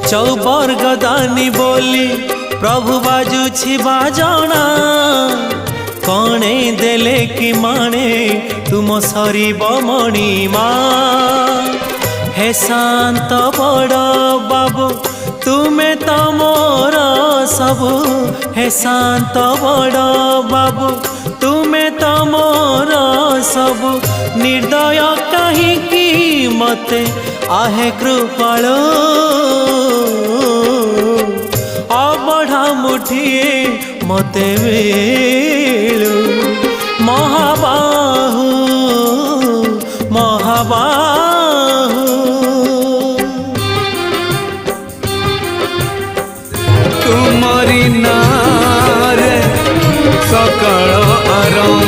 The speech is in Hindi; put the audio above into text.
चौबर्ग दानी बोली प्रभु बाजुछि बाजना कणे देले कि माणे तुम सरीब मणिमा हे शांत बड़ बाबू तुमे तो मोर सबु हे शांत बड़ बाबू तुमे तो मोर सबु निर्दय कहीं मते आहे कृपाल अबढ़ा मुठिए मते मिलू महाबाहु महाबाहु तुमरी नारे सकल आरंभ